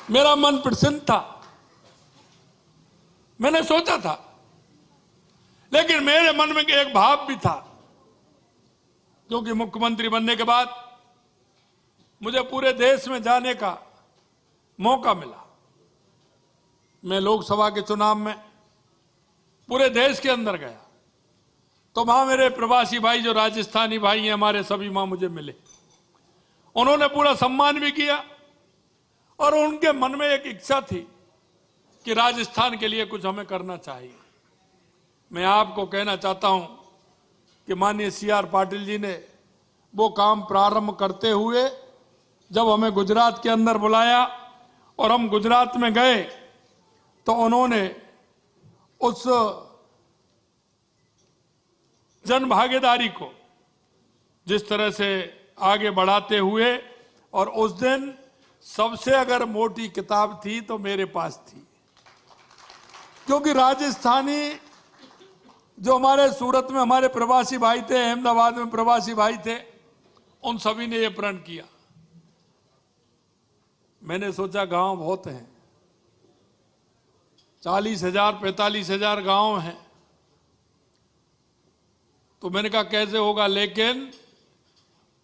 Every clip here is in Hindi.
मेरा मन प्रसन्न था, मैंने सोचा था, लेकिन मेरे मन में एक भाव भी था, क्योंकि मुख्यमंत्री बनने के बाद मुझे पूरे देश में जाने का मौका मिला। मैं लोकसभा के चुनाव में पूरे देश के अंदर गया, तो वहां मेरे प्रवासी भाई जो राजस्थानी भाई हैं हमारे, सभी वहां मुझे मिले। उन्होंने पूरा सम्मान भी किया और उनके मन में एक इच्छा थी कि राजस्थान के लिए कुछ हमें करना चाहिए। मैं आपको कहना चाहता हूं कि माननीय CR पाटिल जी ने वो काम प्रारंभ करते हुए जब हमें गुजरात के अंदर बुलाया और हम गुजरात में गए, तो उन्होंने उस जन भागीदारी को जिस तरह से आगे बढ़ाते हुए, और उस दिन सबसे अगर मोटी किताब थी तो मेरे पास थी, क्योंकि राजस्थानी जो हमारे सूरत में हमारे प्रवासी भाई थे, अहमदाबाद में प्रवासी भाई थे, उन सभी ने यह प्रण किया। मैंने सोचा गांव बहुत हैं, 40,000 45,000 गांव हैं, तो मैंने कहा कैसे होगा, लेकिन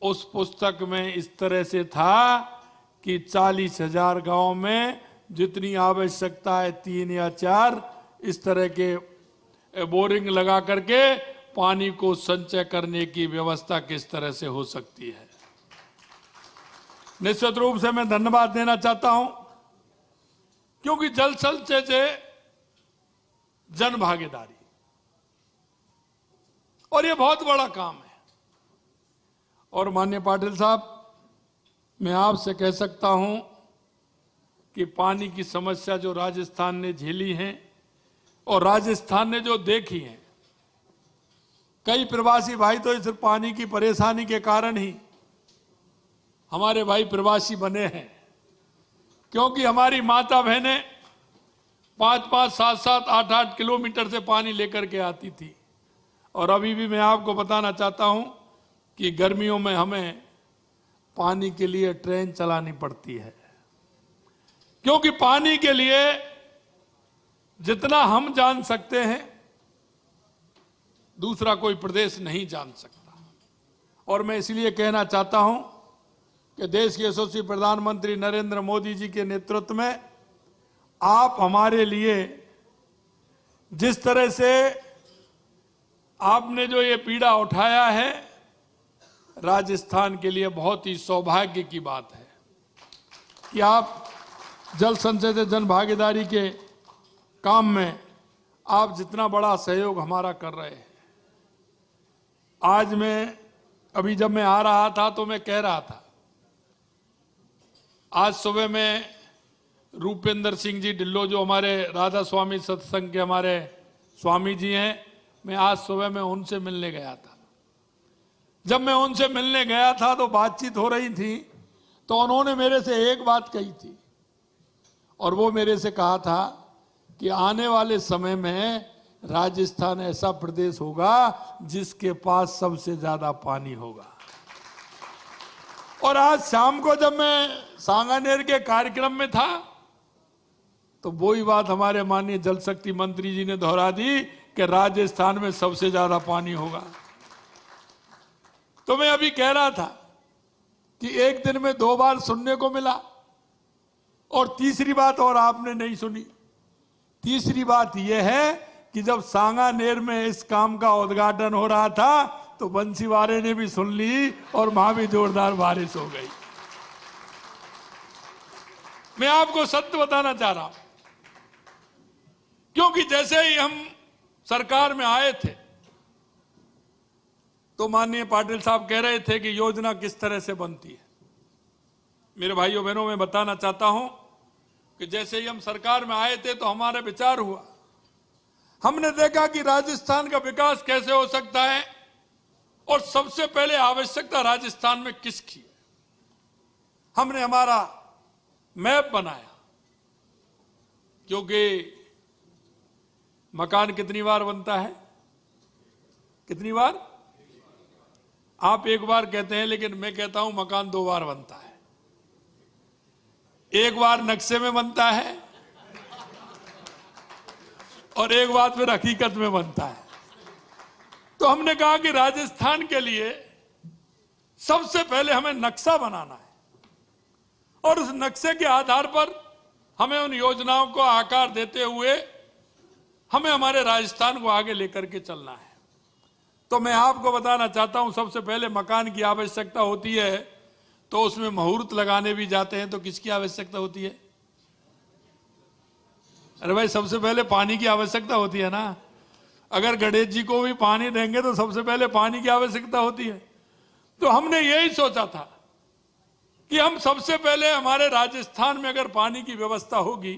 उस पुस्तक में इस तरह से था कि 40,000 गांव में जितनी आवश्यकता है 3 या 4 इस तरह के बोरिंग लगा करके पानी को संचय करने की व्यवस्था किस तरह से हो सकती है। निश्चित रूप से मैं धन्यवाद देना चाहता हूं, क्योंकि जल संचय से जन भागीदारी, और ये बहुत बड़ा काम है। और माननीय पाटिल साहब, मैं आपसे कह सकता हूं कि पानी की समस्या जो राजस्थान ने झेली है और राजस्थान ने जो देखी है, कई प्रवासी भाई तो सिर्फ पानी की परेशानी के कारण ही हमारे भाई प्रवासी बने हैं, क्योंकि हमारी माता बहनें 5-5, 7-7, 8-8 किलोमीटर से पानी लेकर के आती थी। और अभी भी मैं आपको बताना चाहता हूं कि गर्मियों में हमें पानी के लिए ट्रेन चलानी पड़ती है, क्योंकि पानी के लिए जितना हम जान सकते हैं दूसरा कोई प्रदेश नहीं जान सकता। और मैं इसलिए कहना चाहता हूं कि देश के यशस्वी प्रधानमंत्री नरेंद्र मोदी जी के नेतृत्व में आप हमारे लिए जिस तरह से आपने जो ये पीड़ा उठाया है, राजस्थान के लिए बहुत ही सौभाग्य की बात है कि आप जल संचय से जन भागीदारी के काम में आप जितना बड़ा सहयोग हमारा कर रहे हैं। आज मैं अभी जब मैं आ रहा था तो मैं कह रहा था, आज सुबह में रूपेंद्र सिंह जी ढिल्लो जो हमारे राधा स्वामी सत्संग के हमारे स्वामी जी हैं, मैं आज सुबह में उनसे मिलने गया था। जब मैं उनसे मिलने गया था तो बातचीत हो रही थी, तो उन्होंने मेरे से एक बात कही थी, और वो मेरे से कहा था कि आने वाले समय में राजस्थान ऐसा प्रदेश होगा जिसके पास सबसे ज्यादा पानी होगा। और आज शाम को जब मैं सांगानेर के कार्यक्रम में था तो वही बात हमारे माननीय जल शक्ति मंत्री जी ने दोहरा दी कि राजस्थान में सबसे ज्यादा पानी होगा। तो मैं अभी कह रहा था कि एक दिन में 2 बार सुनने को मिला, और तीसरी बात और आपने नहीं सुनी। तीसरी बात यह है कि जब सांगानेर में इस काम का उद्घाटन हो रहा था तो बंसीवाले ने भी सुन ली और वहां भी जोरदार बारिश हो गई। मैं आपको सत्य बताना चाह रहा हूं, क्योंकि जैसे ही हम सरकार में आए थे तो माननीय पाटिल साहब कह रहे थे कि योजना किस तरह से बनती है। मेरे भाइयों बहनों, मैं बताना चाहता हूं कि जैसे ही हम सरकार में आए थे तो हमारा विचार हुआ, हमने देखा कि राजस्थान का विकास कैसे हो सकता है और सबसे पहले आवश्यकता राजस्थान में किसकी है। हमने हमारा मैप बनाया, क्योंकि मकान कितनी बार बनता है? कितनी बार? आप एक बार कहते हैं, लेकिन मैं कहता हूं मकान 2 बार बनता है। एक बार नक्शे में बनता है और एक बार फिर हकीकत में बनता है। तो हमने कहा कि राजस्थान के लिए सबसे पहले हमें नक्शा बनाना है और उस नक्शे के आधार पर हमें उन योजनाओं को आकार देते हुए हमें हमारे राजस्थान को आगे लेकर के चलना है। तो मैं आपको बताना चाहता हूं, सबसे पहले मकान की आवश्यकता होती है, तो उसमें मुहूर्त लगाने भी जाते हैं तो किसकी आवश्यकता होती है? अरे भाई, सबसे पहले पानी की आवश्यकता होती है ना। अगर गणेश जी को भी पानी देंगे तो सबसे पहले पानी की आवश्यकता होती है। तो हमने यही सोचा था कि हम सबसे पहले हमारे राजस्थान में अगर पानी की व्यवस्था होगी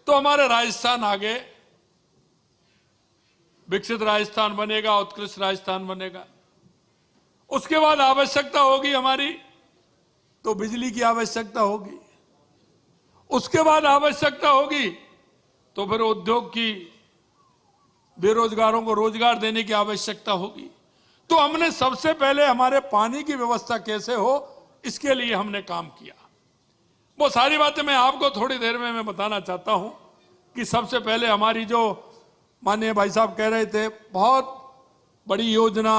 तो हमारे राजस्थान आगे विकसित राजस्थान बनेगा, उत्कृष्ट राजस्थान बनेगा। उसके बाद आवश्यकता होगी हमारी तो बिजली की आवश्यकता होगी, उसके बाद आवश्यकता होगी तो फिर उद्योग की, बेरोजगारों को रोजगार देने की आवश्यकता होगी। तो हमने सबसे पहले हमारे पानी की व्यवस्था कैसे हो, इसके लिए हमने काम किया। वो सारी बातें मैं आपको थोड़ी देर में मैं बताना चाहता हूं कि सबसे पहले हमारी जो माननीय भाई साहब कह रहे थे, बहुत बड़ी योजना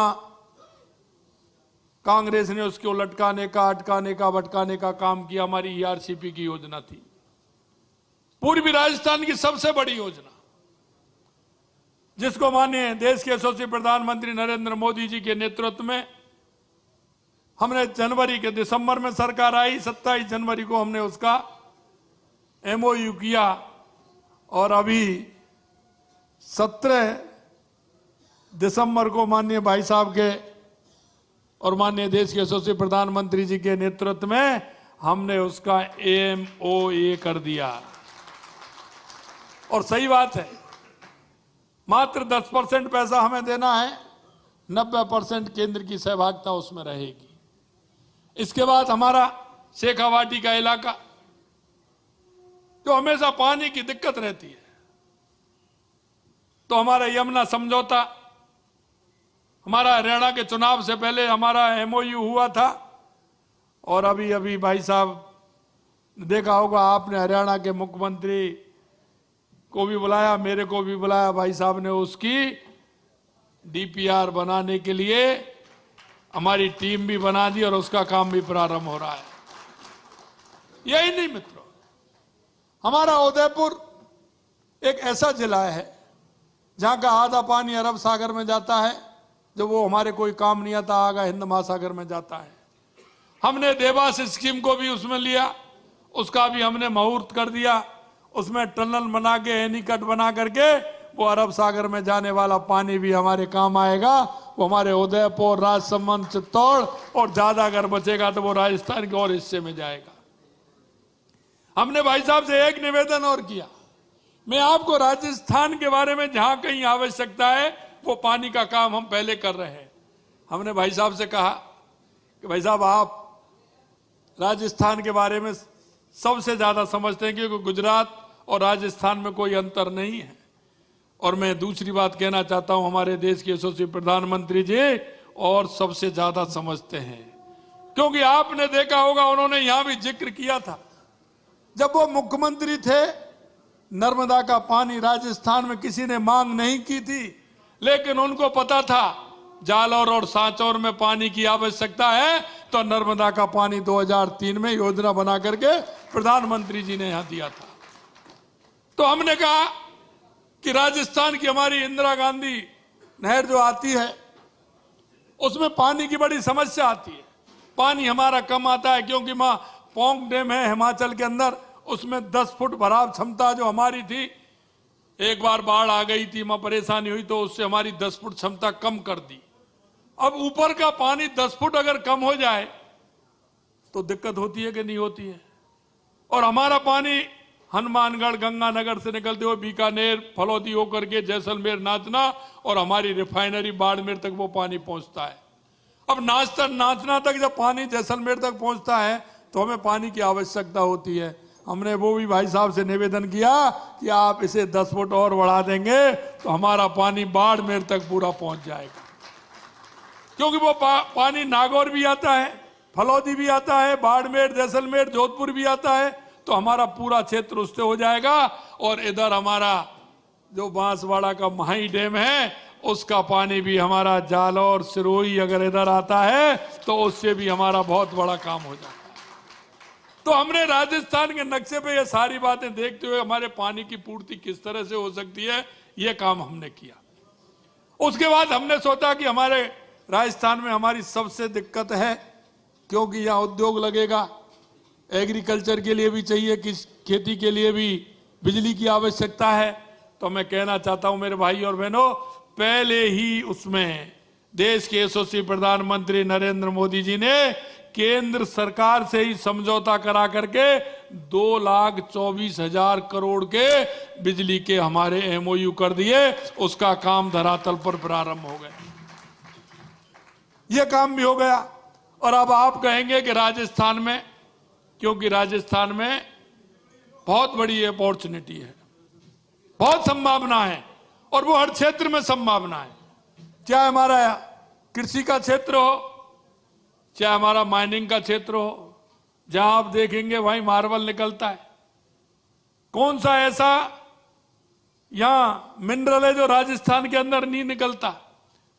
कांग्रेस ने उसको लटकाने का, अटकाने का, भटकाने का काम किया। हमारी ईआरसीपी की योजना थी, पूर्वी राजस्थान की सबसे बड़ी योजना, जिसको माननीय देश के यशस्वी प्रधानमंत्री नरेंद्र मोदी जी के नेतृत्व में हमने जनवरी के दिसंबर में सरकार आई, 27 जनवरी को हमने उसका एमओयू किया और अभी 17 दिसंबर को माननीय भाई साहब के और माननीय देश के यशस्वी प्रधानमंत्री जी के नेतृत्व में हमने उसका एमओए कर दिया। और सही बात है, मात्र 10% पैसा हमें देना है, 90% केंद्र की सहभागिता उसमें रहेगी। इसके बाद हमारा शेखावाटी का इलाका, जो हमेशा पानी की दिक्कत रहती है, तो हमारा यमुना समझौता, हमारा हरियाणा के चुनाव से पहले हमारा एमओयू हुआ था और अभी अभी भाई साहब देखा होगा आपने, हरियाणा के मुख्यमंत्री को भी बुलाया, मेरे को भी बुलाया, भाई साहब ने उसकी डीपीआर बनाने के लिए हमारी टीम भी बना दी और उसका काम भी प्रारंभ हो रहा है। यही नहीं मित्रों, हमारा उदयपुर एक ऐसा जिला है जहां का आधा पानी अरब सागर में जाता है, जो वो हमारे कोई काम नहीं आता, आगा हिंद महासागर में जाता है। हमने देवास स्कीम को भी उसमें लिया, उसका भी हमने मुहूर्त कर दिया, उसमें टनल बना के, एनीकट बना करके वो अरब सागर में जाने वाला पानी भी हमारे काम आएगा। वो हमारे उदयपुर, राजसमंद, चित्तौड़ और ज्यादा अगर बचेगा तो वो राजस्थान के और हिस्से में जाएगा। हमने भाई साहब से एक निवेदन और किया, मैं आपको राजस्थान के बारे में जहां कहीं आवश्यकता है वो पानी का काम हम पहले कर रहे हैं। हमने भाई साहब से कहा कि भाई साहब, आप राजस्थान के बारे में सबसे ज्यादा समझते हैं, क्योंकि गुजरात और राजस्थान में कोई अंतर नहीं है। और मैं दूसरी बात कहना चाहता हूं, हमारे देश के यशस्वी प्रधानमंत्री जी और सबसे ज्यादा समझते हैं, क्योंकि आपने देखा होगा उन्होंने यहां भी जिक्र किया था, जब वो मुख्यमंत्री थे, नर्मदा का पानी राजस्थान में किसी ने मांग नहीं की थी, लेकिन उनको पता था जालौर और सांचौर में पानी की आवश्यकता है, तो नर्मदा का पानी 2003 में योजना बना करके प्रधानमंत्री जी ने यहां दिया था। तो हमने कहा कि राजस्थान की हमारी इंदिरा गांधी नहर जो आती है, उसमें पानी की बड़ी समस्या आती है। पानी हमारा कम आता है, क्योंकि वहां पोंग डैम है हिमाचल के अंदर, उसमें 10 फुट भराव क्षमता जो हमारी थी, एक बार बाढ़ आ गई थी, वहां परेशानी हुई, तो उससे हमारी 10 फुट क्षमता कम कर दी। अब ऊपर का पानी 10 फुट अगर कम हो जाए तो दिक्कत होती है कि नहीं होती है। और हमारा पानी हनुमानगढ़, गंगानगर से निकलते हुए बीकानेर, फलौदी होकर के जैसलमेर, नाचना और हमारी रिफाइनरी बाड़मेर तक वो पानी पहुंचता है। अब नाचना तक जब पानी जैसलमेर तक पहुंचता है तो हमें पानी की आवश्यकता होती है। हमने वो भी भाई साहब से निवेदन किया कि आप इसे 10 फुट और बढ़ा देंगे तो हमारा पानी बाड़मेर तक पूरा पहुंच जाएगा, क्योंकि वो पानी नागौर भी आता है, फलौदी भी आता है, बाड़मेर, जैसलमेर, जोधपुर भी आता है, तो हमारा पूरा क्षेत्र उससे हो जाएगा। और इधर हमारा जो बांसवाड़ा का माही डैम है उसका पानी भी हमारा जालौर, सिरोही अगर इधर आता है तो उससे भी हमारा बहुत बड़ा काम हो जाता है। तो हमने राजस्थान के नक्शे पे ये सारी बातें देखते हुए हमारे पानी की पूर्ति किस तरह से हो सकती है, ये काम हमने किया। उसके बाद हमने सोचा कि हमारे राजस्थान में हमारी सबसे दिक्कत है, क्योंकि यहाँ उद्योग लगेगा, एग्रीकल्चर के लिए भी चाहिए, खेती के लिए भी बिजली की आवश्यकता है। तो मैं कहना चाहता हूं मेरे भाई और बहनों, पहले ही उसमें देश के यशस्वी प्रधानमंत्री नरेंद्र मोदी जी ने केंद्र सरकार से ही समझौता करा करके 2,24,000 करोड़ के बिजली के हमारे एमओयू कर दिए। उसका काम धरातल पर प्रारंभ हो गया, यह काम भी हो गया। और अब आप कहेंगे कि राजस्थान में, क्योंकि राजस्थान में बहुत बड़ी अपॉर्चुनिटी है, बहुत संभावना है, और वो हर क्षेत्र में संभावना है, चाहे हमारा कृषि का क्षेत्र हो, चाहे हमारा माइनिंग का क्षेत्र हो। जहां आप देखेंगे वहीं मार्बल निकलता है। कौन सा ऐसा यहां मिनरल है जो राजस्थान के अंदर नहीं निकलता?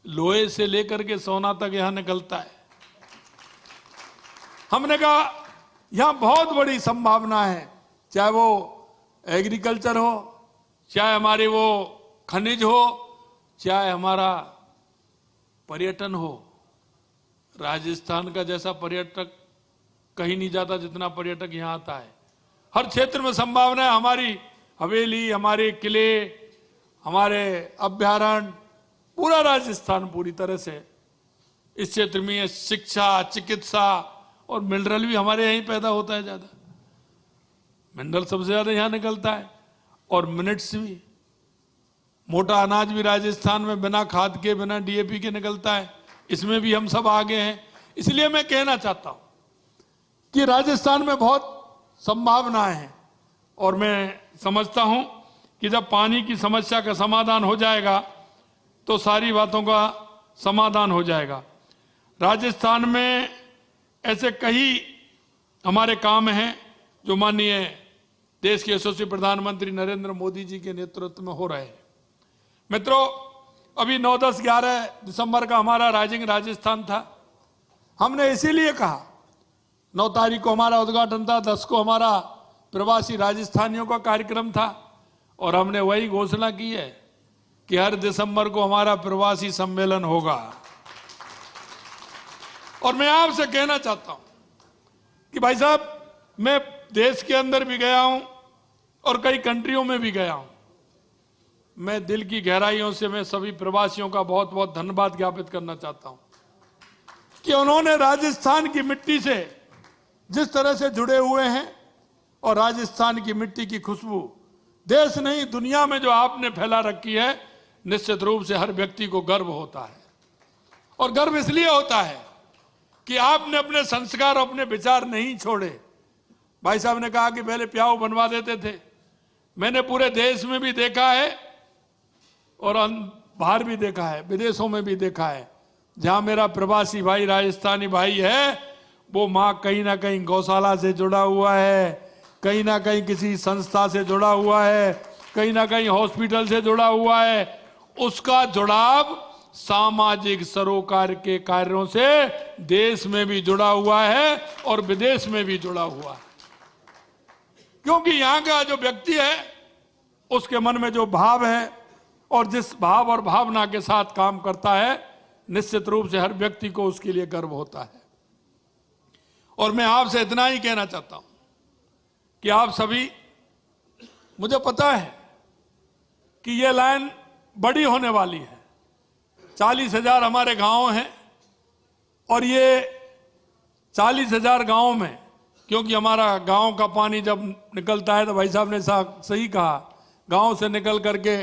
लोहे से लेकर के सोना तक यहां निकलता है। हमने कहा यहां बहुत बड़ी संभावना है, चाहे वो एग्रीकल्चर हो, चाहे हमारे वो खनिज हो, चाहे हमारा पर्यटन हो। राजस्थान का जैसा पर्यटक कहीं नहीं जाता जितना पर्यटक यहां आता है। हर क्षेत्र में संभावना है। हमारी हवेली, हमारे किले, हमारे अभ्यारण्य, पूरा राजस्थान पूरी तरह से इस क्षेत्र में शिक्षा, चिकित्सा और मिनरल भी हमारे यहीं पैदा होता है। ज्यादा मिनरल सबसे ज्यादा यहां निकलता है, और मिनट्स भी, मोटा अनाज भी राजस्थान में बिना खाद के, बिना डीएपी के निकलता है। इसमें भी हम सब आगे हैं। इसलिए मैं कहना चाहता हूं कि राजस्थान में बहुत संभावनाएं हैं, और मैं समझता हूं कि जब पानी की समस्या का समाधान हो जाएगा तो सारी बातों का समाधान हो जाएगा। राजस्थान में ऐसे कई हमारे काम हैं जो माननीय देश के यशस्वी प्रधानमंत्री नरेंद्र मोदी जी के नेतृत्व में हो रहे हैं। मित्रों, अभी 9, 10, 11 दिसंबर का हमारा राइजिंग राजस्थान था। हमने इसीलिए कहा, 9 तारीख को हमारा उद्घाटन था, 10 को हमारा प्रवासी राजस्थानियों का कार्यक्रम था, और हमने वही घोषणा की है कि हर दिसंबर को हमारा प्रवासी सम्मेलन होगा। और मैं आपसे कहना चाहता हूं कि भाई साहब, मैं देश के अंदर भी गया हूं और कई कंट्रियों में भी गया हूं। मैं दिल की गहराइयों से मैं सभी प्रवासियों का बहुत बहुत धन्यवाद ज्ञापित करना चाहता हूं कि उन्होंने राजस्थान की मिट्टी से जिस तरह से जुड़े हुए हैं, और राजस्थान की मिट्टी की खुशबू देश नहीं दुनिया में जो आपने फैला रखी है, निश्चित रूप से हर व्यक्ति को गर्व होता है। और गर्व इसलिए होता है कि आपने अपने संस्कार, अपने विचार नहीं छोड़े। भाई साहब ने कहा कि पहले प्याऊ बनवा देते थे। मैंने पूरे देश में भी देखा है और बाहर भी देखा है, विदेशों में भी देखा है। जहां मेरा प्रवासी भाई, राजस्थानी भाई है, वो माँ कहीं ना कहीं गौशाला से जुड़ा हुआ है, कहीं ना कहीं किसी संस्था से जुड़ा हुआ है, कहीं ना कहीं हॉस्पिटल से जुड़ा हुआ है। उसका जुड़ाव सामाजिक सरोकार के कार्यों से देश में भी जुड़ा हुआ है और विदेश में भी जुड़ा हुआ है। क्योंकि यहां का जो व्यक्ति है, उसके मन में जो भाव है और जिस भाव और भावना के साथ काम करता है, निश्चित रूप से हर व्यक्ति को उसके लिए गर्व होता है। और मैं आपसे इतना ही कहना चाहता हूं कि आप सभी, मुझे पता है कि ये लाइन बड़ी होने वाली है। 40,000 हमारे गांव हैं, और ये 40,000 गांव में, क्योंकि हमारा गांव का पानी जब निकलता है तो भाई साहब ने सही कहा, गांव से निकल करके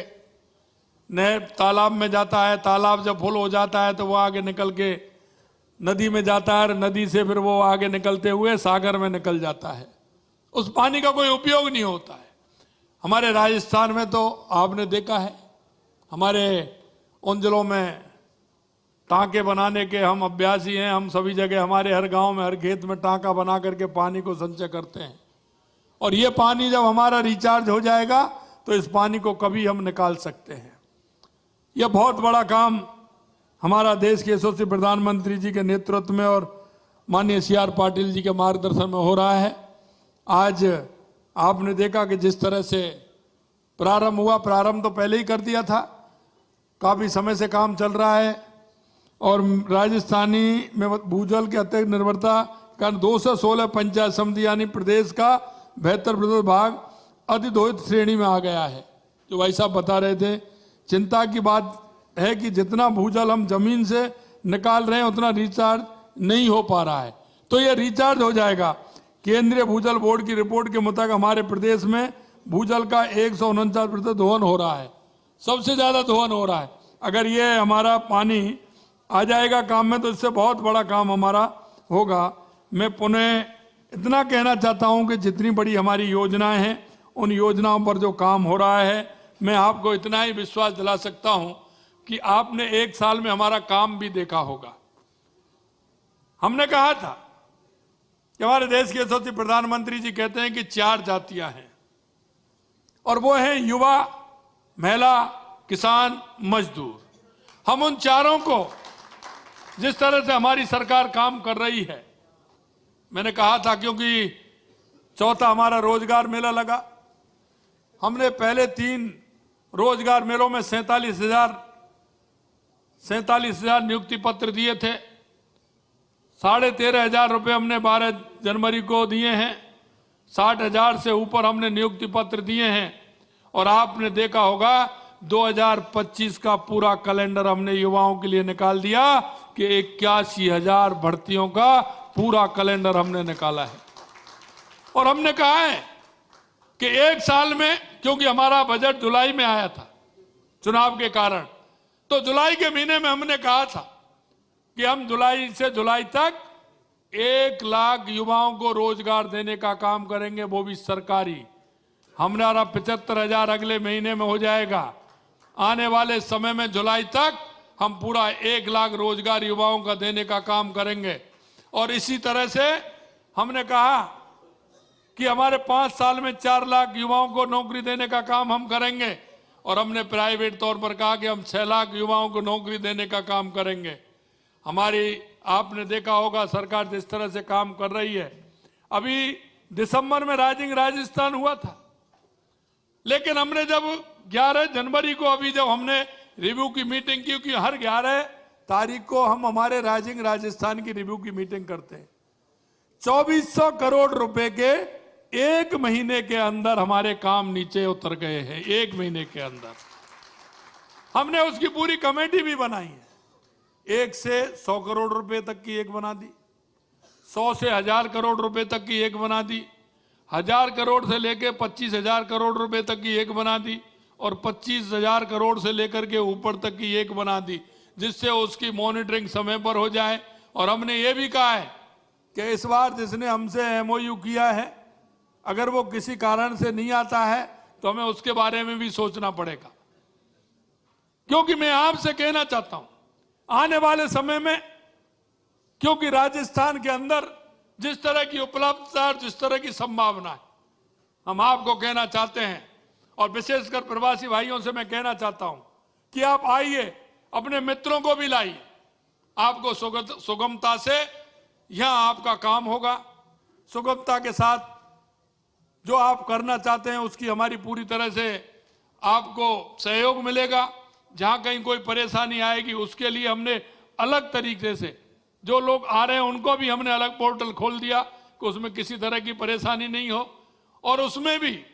नहर तालाब में जाता है, तालाब जब फुल हो जाता है तो वो आगे निकल के नदी में जाता है, नदी से फिर वो आगे निकलते हुए सागर में निकल जाता है। उस पानी का कोई उपयोग नहीं होता है। हमारे राजस्थान में तो आपने देखा है, हमारे उन जिलों में टांके बनाने के हम अभ्यासी हैं। हम सभी जगह, हमारे हर गांव में, हर खेत में टांका बना करके पानी को संचय करते हैं। और ये पानी जब हमारा रिचार्ज हो जाएगा तो इस पानी को कभी हम निकाल सकते हैं। यह बहुत बड़ा काम हमारा देश के यशस्वी प्रधानमंत्री जी के नेतृत्व में और माननीय CR पाटिल जी के मार्गदर्शन में हो रहा है। आज आपने देखा कि जिस तरह से प्रारंभ हुआ, प्रारंभ तो पहले ही कर दिया था, काफी समय से काम चल रहा है। और राजस्थानी में भूजल के अत्यधिक निर्भरता का 216 पंचायत समिति यानी प्रदेश का 72% भाग अधिदोहित श्रेणी में आ गया है। जो भाई साहब बता रहे थे, चिंता की बात है कि जितना भूजल हम जमीन से निकाल रहे हैं उतना रिचार्ज नहीं हो पा रहा है। तो यह रिचार्ज हो जाएगा। केंद्रीय भूजल बोर्ड की रिपोर्ट के मुताबिक हमारे प्रदेश में भूजल का 149% दोहन हो रहा है, सबसे ज्यादा दोहन हो रहा है। अगर ये हमारा पानी आ जाएगा काम में तो इससे बहुत बड़ा काम हमारा होगा। मैं पुनः इतना कहना चाहता हूं कि जितनी बड़ी हमारी योजनाएं हैं, उन योजनाओं पर जो काम हो रहा है, मैं आपको इतना ही विश्वास दिला सकता हूं कि आपने 1 साल में हमारा काम भी देखा होगा। हमने कहा था कि हमारे देश के यशस्वी प्रधानमंत्री जी कहते हैं कि 4 जातियां हैं, और वो हैं युवा, महिला, किसान, मजदूर। हम उन चारों को, जिस तरह से हमारी सरकार काम कर रही है, मैंने कहा था, क्योंकि चौथा हमारा रोजगार मेला लगा। हमने पहले 3 रोजगार मेलों में 47,000 नियुक्ति पत्र दिए थे। 13,500 रुपये हमने 12 जनवरी को दिए हैं। 60,000 से ऊपर हमने नियुक्ति पत्र दिए हैं। और आपने देखा होगा 2025 का पूरा कैलेंडर हमने युवाओं के लिए निकाल दिया कि 81,000 भर्तियों का पूरा कैलेंडर हमने निकाला है। और हमने कहा है कि 1 साल में, क्योंकि हमारा बजट जुलाई में आया था चुनाव के कारण, तो जुलाई के महीने में हमने कहा था कि हम जुलाई से जुलाई तक 1 लाख युवाओं को रोजगार देने का काम करेंगे, वो भी सरकारी। हमारा 75,000 अगले महीने में हो जाएगा। आने वाले समय में जुलाई तक हम पूरा 1 लाख रोजगार युवाओं का देने का काम करेंगे। और इसी तरह से हमने कहा कि हमारे 5 साल में 4 लाख युवाओं को नौकरी देने का काम हम करेंगे। और हमने प्राइवेट तौर पर कहा कि हम 6 लाख युवाओं को नौकरी देने का काम करेंगे। हमारी, आपने देखा होगा सरकार जिस तरह से काम कर रही है। अभी दिसंबर में राइजिंग राजस्थान हुआ था, लेकिन हमने जब 11 जनवरी को, अभी जब हमने रिव्यू की मीटिंग की, क्योंकि हर 11 तारीख को हम हमारे राइजिंग राजस्थान की रिव्यू की मीटिंग करते हैं। 2400 करोड़ रुपए के 1 महीने के अंदर हमारे काम नीचे उतर गए हैं। 1 महीने के अंदर हमने उसकी पूरी कमेटी भी बनाई है। 1 से 100 करोड़ रुपए तक की एक बना दी, 100 से 1000 करोड़ रुपए तक की एक बना दी, 1000 करोड़ से लेकर 25,000 करोड़ रुपए तक की एक बना दी, और 25,000 करोड़ से लेकर के ऊपर तक की एक बना दी, जिससे उसकी मॉनिटरिंग समय पर हो जाए। और हमने ये भी कहा है कि इस बार जिसने हमसे MOU किया है, अगर वो किसी कारण से नहीं आता है तो हमें उसके बारे में भी सोचना पड़ेगा। क्योंकि मैं आपसे कहना चाहता हूं, आने वाले समय में, क्योंकि राजस्थान के अंदर जिस तरह की उपलब्धता और जिस तरह की संभावना है, हम आपको कहना चाहते हैं, और विशेषकर प्रवासी भाइयों से मैं कहना चाहता हूं कि आप आइए, अपने मित्रों को भी लाइए। आपको सुगमता से यहां आपका काम होगा। सुगमता के साथ जो आप करना चाहते हैं उसकी हमारी पूरी तरह से आपको सहयोग मिलेगा। जहां कहीं कोई परेशानी आएगी उसके लिए हमने अलग तरीके से, जो लोग आ रहे हैं उनको भी हमने अलग पोर्टल खोल दिया कि उसमें किसी तरह की परेशानी नहीं हो। और उसमें भी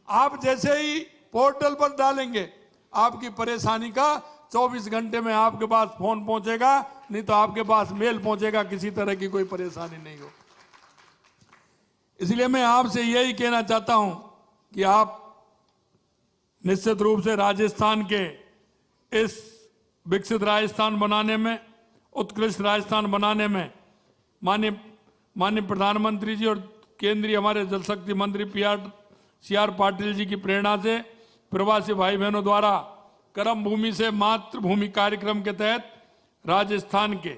आप जैसे ही पोर्टल पर डालेंगे, आपकी परेशानी का 24 घंटे में आपके पास फोन पहुंचेगा, नहीं तो आपके पास मेल पहुंचेगा, किसी तरह की कोई परेशानी नहीं हो। इसलिए मैं आपसे यही कहना चाहता हूं कि आप निश्चित रूप से राजस्थान के इस विकसित राजस्थान बनाने में, उत्कृष्ट राजस्थान बनाने में माननीय प्रधानमंत्री जी और केंद्रीय हमारे जल शक्ति मंत्री CR पाटिल जी की प्रेरणा से प्रवासी भाई बहनों द्वारा कर्म भूमि से मातृभूमि कार्यक्रम के तहत राजस्थान के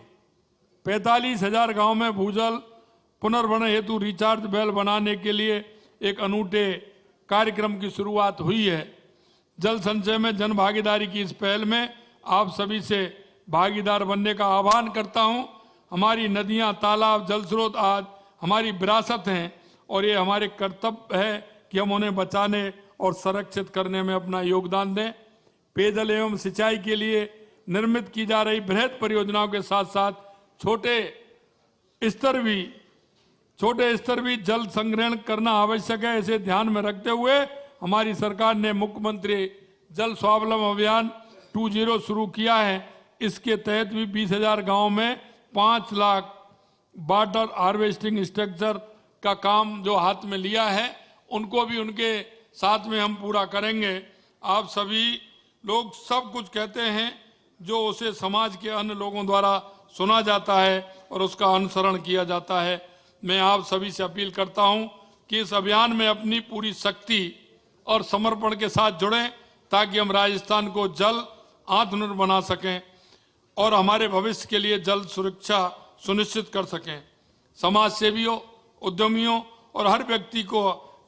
45,000 गांव में भूजल पुनर्भरण हेतु रिचार्ज वेल बनाने के लिए एक अनूठे कार्यक्रम की शुरुआत हुई है। जल संचय में जन भागीदारी की इस पहल में आप सभी से भागीदार बनने का आह्वान करता हूं। हमारी नदियां, तालाब, जल स्रोत आज हमारी विरासत हैं और ये हमारे कर्तव्य है कि हम उन्हें बचाने और संरक्षित करने में अपना योगदान दें। पेयजल एवं सिंचाई के लिए निर्मित की जा रही बृहद परियोजनाओं के साथ साथ छोटे स्तर भी जल संग्रहण करना आवश्यक है। इसे ध्यान में रखते हुए हमारी सरकार ने मुख्यमंत्री जल स्वावलंबन अभियान 2.0 शुरू किया है। इसके तहत भी 20,000 गांव में 5 लाख वाटर हार्वेस्टिंग स्ट्रक्चर का काम जो हाथ में लिया है, उनको भी उनके साथ में हम पूरा करेंगे। आप सभी लोग सब कुछ कहते हैं जो उसे समाज के अन्य लोगों द्वारा सुना जाता है और उसका अनुसरण किया जाता है। मैं आप सभी से अपील करता हूं कि इस अभियान में अपनी पूरी शक्ति और समर्पण के साथ जुड़ें ताकि हम राजस्थान को जल आत्मनिर्भर बना सकें और हमारे भविष्य के लिए जल सुरक्षा सुनिश्चित कर सकें। समाज सेवियों, उद्यमियों और हर व्यक्ति को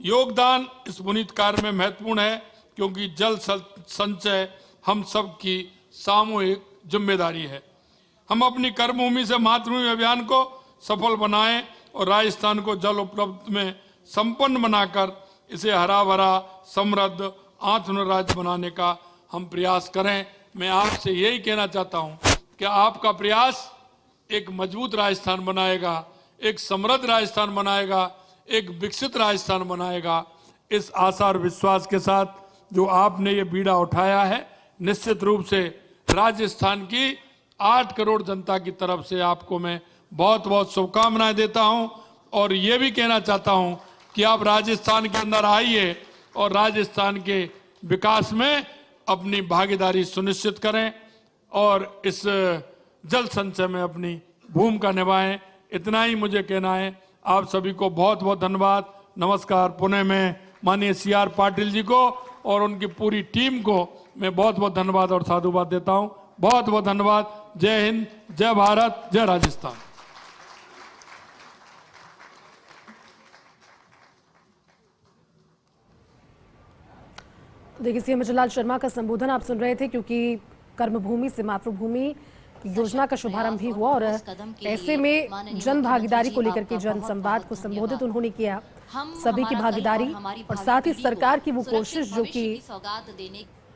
योगदान इस पुनीत कार्य में महत्वपूर्ण है, क्योंकि जल संचय हम सब की सामूहिक जिम्मेदारी है। हम अपनी कर्मभूमि से मातृभूमि अभियान को सफल बनाएं और राजस्थान को जल उपलब्ध में संपन्न बनाकर इसे हरा भरा, समृद्ध, आत्मनिर्भर राज्य बनाने का हम प्रयास करें। मैं आपसे यही कहना चाहता हूं कि आपका प्रयास एक मजबूत राजस्थान बनाएगा, एक समृद्ध राजस्थान बनाएगा, एक विकसित राजस्थान बनाएगा। इस आशा और विश्वास के साथ जो आपने ये बीड़ा उठाया है, निश्चित रूप से राजस्थान की 8 करोड़ जनता की तरफ से आपको मैं बहुत बहुत शुभकामनाएं देता हूं और ये भी कहना चाहता हूं कि आप राजस्थान के अंदर आइए और राजस्थान के विकास में अपनी भागीदारी सुनिश्चित करें और इस जल संचय में अपनी भूमिका निभाएं। इतना ही मुझे कहना है। आप सभी को बहुत बहुत धन्यवाद। नमस्कार। पुणे में माननीय CR पाटिल जी को और उनकी पूरी टीम को मैं बहुत बहुत धन्यवाद और साधुवाद देता हूं। बहुत बहुत धन्यवाद। जय हिंद, जय भारत, जय राजस्थान। तो देखिए, CM विजयलाल शर्मा का संबोधन आप सुन रहे थे, क्योंकि कर्मभूमि से मातृभूमि योजना का शुभारंभ भी हुआ और ऐसे में जन भागीदारी को लेकर के जन संवाद को संबोधित उन्होंने किया। सभी की भागीदारी और साथ ही सरकार की वो कोशिश जो कि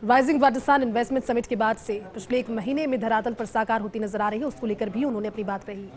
राइजिंग राजस्थान इन्वेस्टमेंट समिट के बाद से पिछले 1 महीने में धरातल पर साकार होती नजर आ रही है, उसको लेकर भी उन्होंने अपनी बात कही।